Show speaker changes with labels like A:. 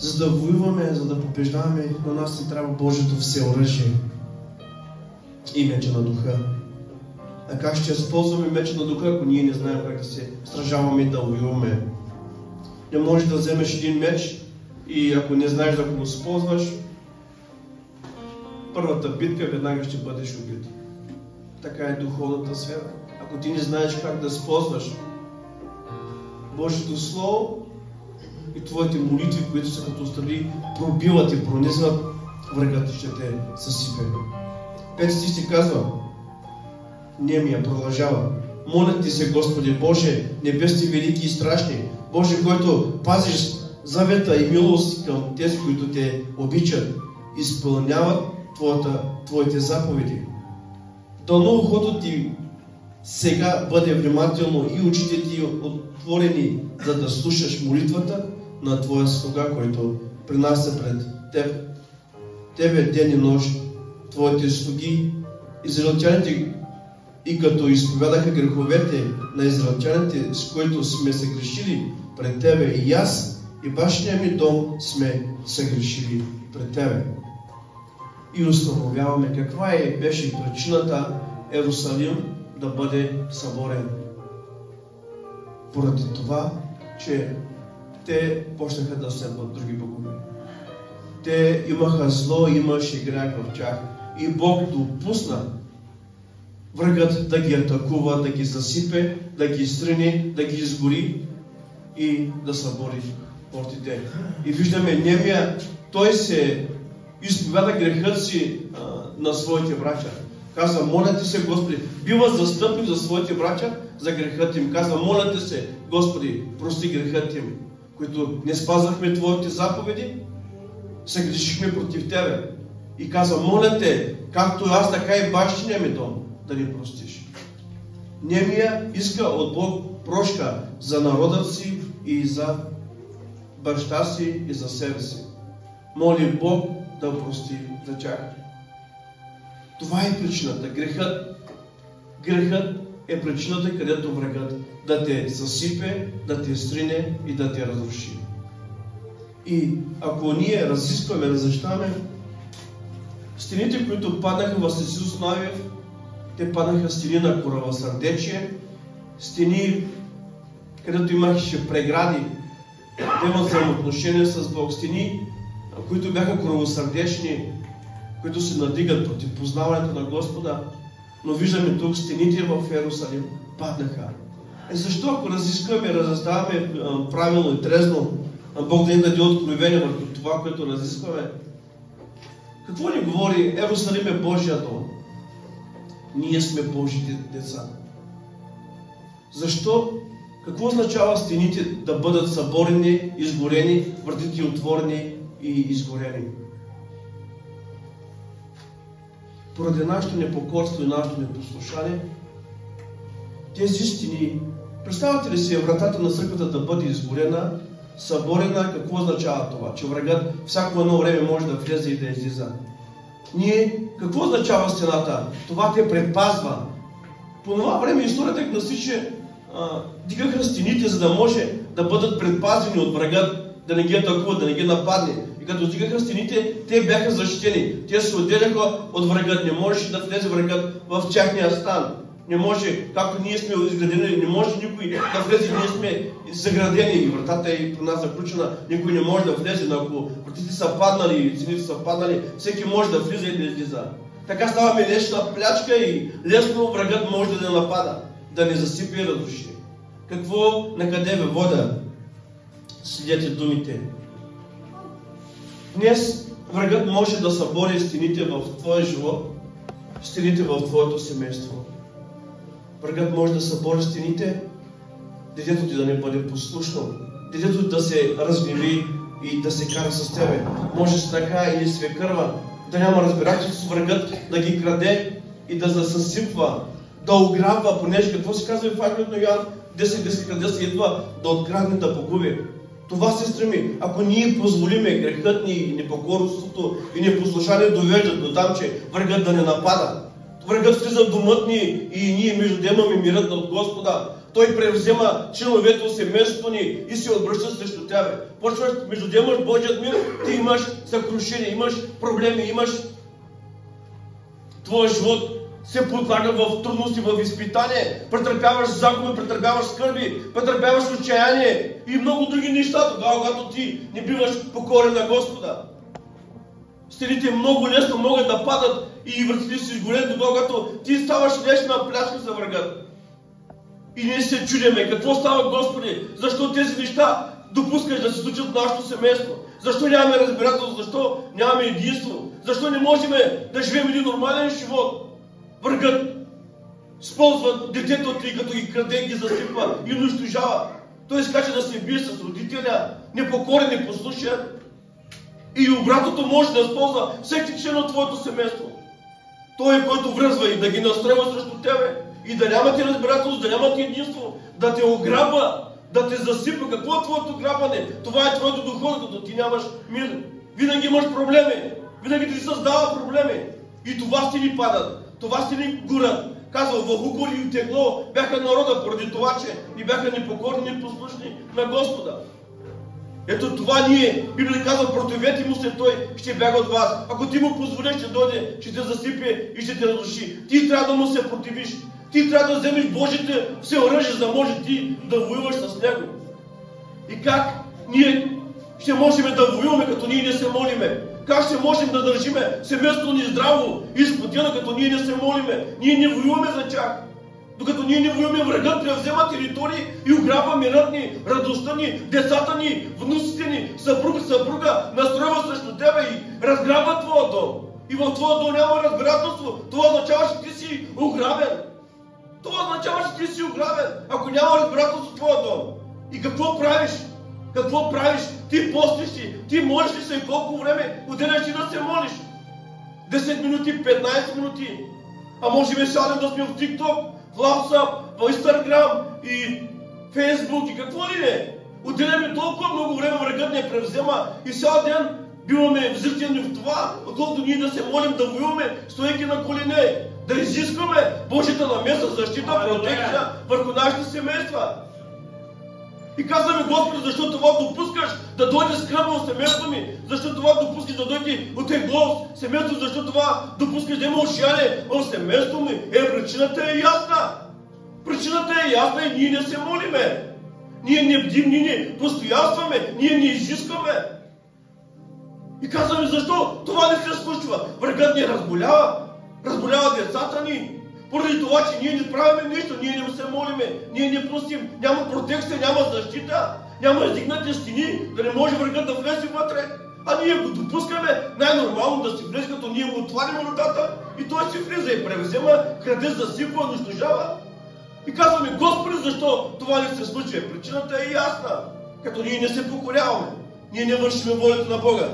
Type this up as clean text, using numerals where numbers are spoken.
A: За да воюваме, за да побеждаваме, на нас ни трябва Божието всеоръжие и меча на духа. А как ще използваме меча на духа, ако ние не знаем как да се сражаваме и да воюваме? Не можеш да вземеш един меч и ако не знаеш да го използваш, първата битка веднага ще бъдеш убит. Така е духовната сфера. Ако ти не знаеш как да използваш Божието Слово и твоите молитви, които са като стъпи, пробиват и пронизват, врагът ще те съсипе. 5 стих се казва, Немия продължава. Моля ти се, Господи Боже, небесни велики и страшни, Боже, който пазиш завета и милост към тези, които те обичат, изпълняват Твоите заповеди. Дано ухото ти сега бъде внимателно и очите ти отворени, за да слушаш молитвата на Твоя слуга, който принася пред Тебе ден и нощ. Твоите слуги, израелтяните, и като изповядаха греховете на израелтяните, с които сме се грешили пред Тебе, и аз и бащиния ми дом сме се грешили пред Тебе. И установяваме каква беше причината Иерусалим да бъде съборен. Поради това, че те почнаха да следват други богове. Те имаха зло, имаше грях в тях. И Бог допусна врагът да ги атакува, да ги засипе, да ги изтрине, да ги изгори и да събори портите. И виждаме Немия, той се изповяда грехът си на своите братя. Казва, моля ти се, Господи, бива застъпен за своите братя, за грехът им. Казва, моля ти се, Господи, прости грехът им, които не спазвахме Твоите заповеди, се грешихме против Тебе. И казва, моля те, както аз, така и бащиния ми дом, да ни простиш. Немия иска от Бог прошка за народа си и за баща си и за себе си. Моли Бог да прости за тях. Това е причината. Грехът е причината, където врагът да те засипе, да те стрине и да те разруши. И ако ние разискваме, разрешаваме, стените, които паднаха в Исус Навиев, те паднаха стени на коравосърдечие, стени, където имаше прегради, да имат взаимоотношения с Бог, стени, които бяха коравосърдечни, които се надигат против познаването на Господа. Но виждаме тук стените в Иерусалим паднаха. Защо, ако разискваме, разъставаме правилно и трезно, Бог да ни даде откровение върху това, което разискваме? Какво ни говори? Иерусалим е Божия дом. Ние сме Божите деца. Защо? Какво означава стените да бъдат съборени, изгорени, вратите отворени и изгорени? Поради нашето непокорство и нашето непослушание, тези стени, представете ли си вратата на църквата да бъде изгорена, съборена, какво означава това? Че врагът всяко едно време може да влезе и да излиза. Ние, какво означава стената? Това те предпазва. По това време историята гласи, че дигаха стените, за да може да бъдат предпазени от врагът, да не ги атакуват, да не ги нападне. И като дигаха стените, те бяха защитени. Те се отделяха от врагът. Не можеше да влезе врагът в тяхния стан. Не може, както ние сме изградени, не може никой да влезе, ние сме заградени и вратата е при нас заключена, никой не може да влезе, но ако вратите са паднали, стените са паднали, всеки може да влиза и да излиза. Така ставаме лесна плячка и лесно врагът може да не напада, да не засипе и разруши. Какво, на къде ме вода? Следете думите. Днес врагът може да събори стените в твоя живот, стените в твоето семейство. Врагът може да събори стените, детето ти да не бъде послушно, детето да се разгневи и да се кара с тебе. Може с ръка или свекърва да няма разбирателство с врагът, да ги краде и да засъсипва, да ограбва, понеже какво се казва в Евангелието на Йоан 10 идва да открадне, да погуби. Това се стреми. Ако ние позволиме грехът ни и непокорството и непослушание довеждат до там, че врагът да не напада, Врагът влиза в домът ни и ние между имаме мирът от Господа. Той превзема членовете от семейството ни и се обръща срещу тебе. Почваш между имаш Божият мир, ти имаш съкрушение, имаш проблеми, имаш твоя живот се подлага в трудности, в изпитание, претърпяваш загуби, претърпяваш скърби, претърпяваш отчаяние и много други неща, тогава, когато ти не биваш покорен на Господа. Стените много лесно могат да падат и вратите си изгорят, тогава, когато ти ставаш лесна пляшка за врагът. И ние се чудиме, какво става, Господи, защо тези неща допускаш да се случат в нашето семейство? Защо нямаме разбирателство? Защо нямаме единство? Защо не можем да живеем един нормален живот? Врагът използва детето ти, като ги краде, ги засипва и унищожава. Той скача да се бие с родителя, непокорен, непослушен. И обратното може да използва всеки член от твоето семейство. Той е, който връзва и да ги настройва срещу тебе. И да нямате разбирателство, да нямате единство, да те ограбва, да те засипа. Какво е твоето грабване? Това е твоето духовно, като ти нямаш мир. Винаги имаш проблеми. Винаги ти създава проблеми. И това ще ни падат. Това ще ни горят. Казва, в укор и тегло бяха народа, поради това, че ни бяха непокорни и послушни на Господа. Ето това ние, Библия казва, противете му се, той ще бяга от вас. Ако ти му позволиш, ще дойде, ще те засипе и ще те разруши. Ти трябва да му се противиш. Ти трябва да вземеш Божите все оръжие, за да може ти да воюваш с него. И как ние ще можем да воюваме, като ние не се молиме? Как ще можем да държиме семейството ни здраво и спокойно, като ние не се молиме? Ние не воюваме за тях. Докато ние не воюваме, врагът превзема територии и ограбва мирът ни, радостта ни, децата ни, внуците ни, съпруга, настройва срещу тебе и разграбва твоя дом. И в твоя дом няма разбирателство. Това означава, че ти си ограбен. Това означава, че ти си ограбен, ако няма разбирателство в твоя дом. И какво правиш? Какво правиш? Ти постиш ли? Ти молиш ли се и колко време отделяш ти да се молиш? 10 минути, 15 минути. А може би сядем да сме в TikTok, в WhatsApp, в Instagram и Facebook и какво ли не? Отделяме толкова много време, врагът не превзема и цял ден биваме взиртени в това, отколкото ние да се молим, да воюваме, стоейки на колене, да изискваме Божията намеса, защита, протекция върху нашите семейства. И казваме, Господи, защо това допускаш да дойде скръбно в семейството ми? Защо това допускаш да дойде отегло в семейството? Защо това допускаш да има отчаяние в семейството ми? Причината е ясна. Причината е ясна и ние не се молиме. Ние не бдим, ние не постоянстваме, ние не изискваме. И казваме, защо това не се случва? Врагът ни разболява децата ни. Поради това, че ние не правиме нищо, ние не се молиме, ние не простим, няма протекция, няма защита, няма издигнати стени, да не може врагът да влезе вътре. А ние го допускаме най-нормално да си влезе, като ние му отварим вратата и той си влиза и превзема, краде, засипва, унищожава. И казваме, Господи, защо това не се случва? Причината е ясна, като ние не се покоряваме, ние не вършиме волята на Бога.